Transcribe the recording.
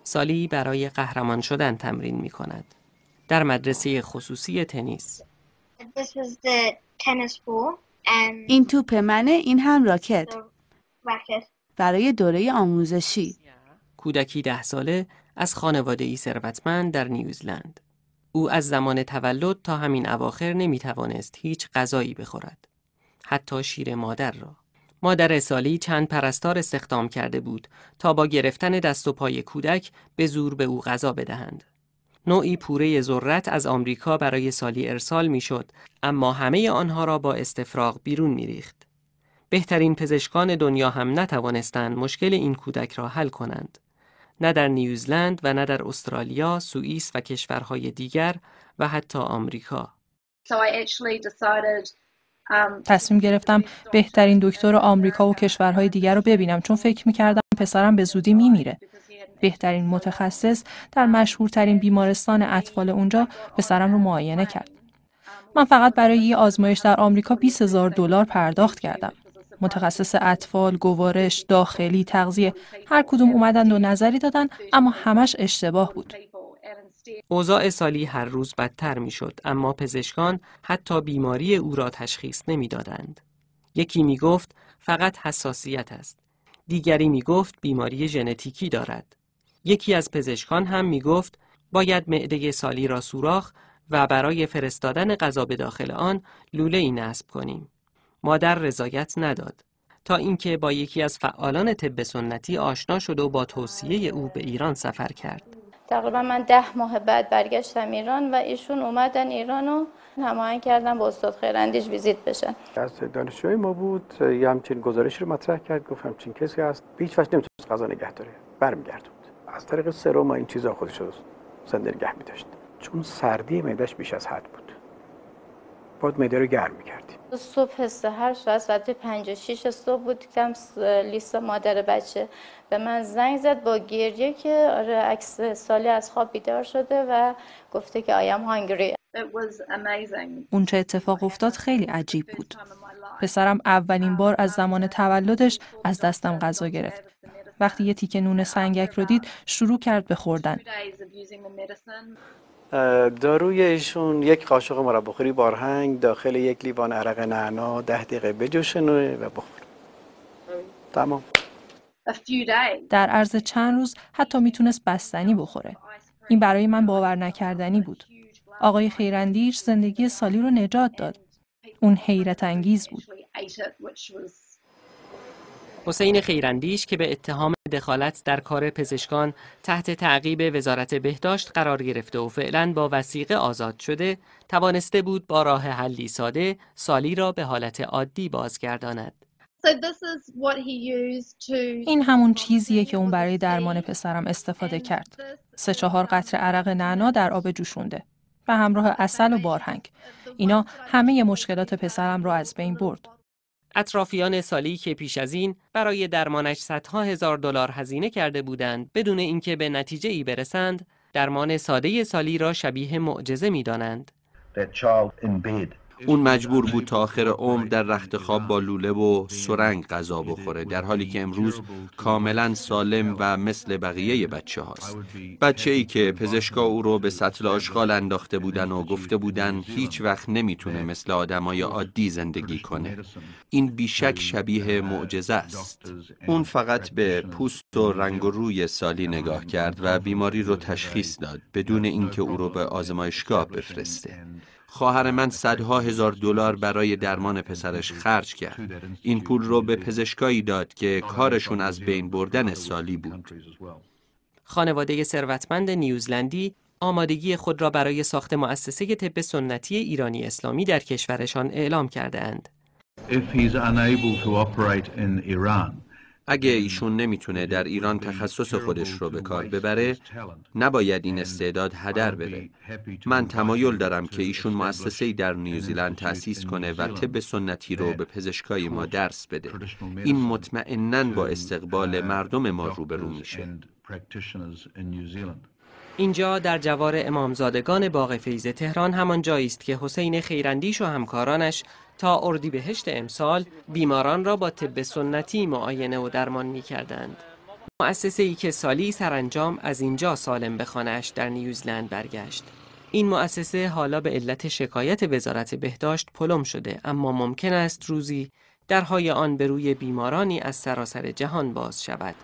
سالی برای قهرمان شدن تمرین می کند. در مدرسه خصوصی تنیس. این توپ منه، این هم راکت. برای دوره آموزشی. کودکی 10 ساله از خانواده‌ای ثروتمند در نیوزلند. او از زمان تولد تا همین اواخر نمی‌توانست هیچ غذایی بخورد. حتی شیر مادر را. مادر سالی چند پرستار استخدام کرده بود تا با گرفتن دست و پای کودک به زور به او غذا بدهند. نوعی پوره ذرت از آمریکا برای سالی ارسال می‌شد، اما همه آنها را با استفراغ بیرون می‌ریخت. بهترین پزشکان دنیا هم نتوانستند مشکل این کودک را حل کنند. نه در نیوزلند و نه در استرالیا، سوئیس و کشورهای دیگر و حتی آمریکا. تصمیم گرفتم بهترین دکتر آمریکا و کشورهای دیگر رو ببینم، چون فکر می‌کردم پسرم به زودی میمیره. بهترین متخصص در مشهورترین بیمارستان اطفال اونجا پسرم رو معاینه کرد. من فقط برای یه آزمایش در آمریکا $20,000 پرداخت کردم. متخصص اطفال، گوارش، داخلی، تغذیه، هر کدوم اومدن و نظری دادن، اما همش اشتباه بود. اوضاع سالی هر روز بدتر میشد، اما پزشکان حتی بیماری او را تشخیص نمیدادند. یکی میگفت فقط حساسیت است. دیگری میگفت بیماری ژنتیکی دارد. یکی از پزشکان هم میگفت باید معده سالی را سوراخ و برای فرستادن غذا به داخل آن لوله‌ای نصب کنیم. مادر رضایت نداد تا اینکه با یکی از فعالان طب سنتی آشنا شد و با توصیه او به ایران سفر کرد. تقریبا من 10 ماه بعد برگشتم ایران و ایشون اومدن ایران و هماهنگ کردن با استاد خیراندیش ویزیت بشن. از دانشجوی ما بود، یه همچین گزارش رو مطرح کرد، گفت همچین کسی هست، به هیچ وجه نمیتونست غذا نگه داره، برمیگردوند. از طریق سرم این چیزا خودش رو زنده نگه می‌داشت، چون سردی معده‌اش بیش از حد بود. بعد معده رو گرم می‌کردیم. صبح سحر ساعت 5-6 صبح بود که لیسا مادر بچه به من زنگ زد با گریه که آره عکس سالی از خواب بیدار شده و گفته که I am hungry. اون چه اتفاق افتاد خیلی عجیب بود. پسرم اولین بار از زمان تولدش از دستم غذا گرفت. وقتی یه تیکه نون سنگک رو دید شروع کرد به خوردن. داروی ایشون یک قاشق مرباخوری بارهنگ داخل یک لیوان عرق نعنا 10 دقیقه بجوشونه و بخور. تمام. در عرض چند روز حتی میتونست بستنی بخوره. این برای من باور نکردنی بود. آقای خیراندیش زندگی سالی رو نجات داد. اون حیرت انگیز بود. حسین خیراندیش که به اتهام دخالت در کار پزشکان تحت تعقیب وزارت بهداشت قرار گرفته و فعلاً با وثیقه آزاد شده، توانسته بود با راه حلی ساده سالی را به حالت عادی بازگرداند. این همون چیزیه که اون برای درمان پسرم استفاده کرد. 3-4 قطره عرق نعنا در آب جوشونده و همراه عسل و بارهنگ. اینا همه مشکلات پسرم را از بین برد. اطرافیان سالی که پیش از این برای درمانش صدها هزار دلار هزینه کرده بودند بدون اینکه به نتیجه‌ای برسند، درمان ساده سالی را شبیه معجزه می‌دانند. اون مجبور بود تا آخر عمر در رخت خواب با لوله و سرنگ غذا بخوره، در حالی که امروز کاملا سالم و مثل بقیه بچه هاست. بچه ای که پزشکا او رو به سطل آشغال انداخته بودن و گفته بودن هیچ وقت نمیتونه مثل آدمای عادی زندگی کنه. این بیشک شبیه معجزه است. اون فقط به پوست و رنگ و روی سالی نگاه کرد و بیماری رو تشخیص داد بدون اینکه او رو به آزمایشگاه بفرسته. خواهر من صدها هزار دلار برای درمان پسرش خرج کرد. این پول رو به پزشکایی داد که کارشون از بین بردن سالی بود. خانواده ثروتمند نیوزلندی آمادگی خود را برای ساخت مؤسسه طب سنتی ایرانی اسلامی در کشورشان اعلام کرده‌اند. اگه ایشون نمیتونه در ایران تخصص خودش رو به کار ببره، نباید این استعداد هدر بره. من تمایل دارم که ایشون مؤسسه‌ای در نیوزیلند تأسیس کنه و طب سنتی رو به پزشکای ما درس بده. این مطمئناً با استقبال مردم ما روبرو میشه. اینجا در جوار امامزادگان باغ فیض تهران همان جایی است که حسین خیراندیش و همکارانش تا اردیبهشت امسال بیماران را با طب سنتی معاینه و درمان می‌کردند. مؤسسه‌ای که سالی سرانجام از اینجا سالم به خانه‌اش در نیوزلند برگشت. این مؤسسه حالا به علت شکایت وزارت بهداشت پلم شده، اما ممکن است روزی درهای آن به روی بیمارانی از سراسر جهان باز شود.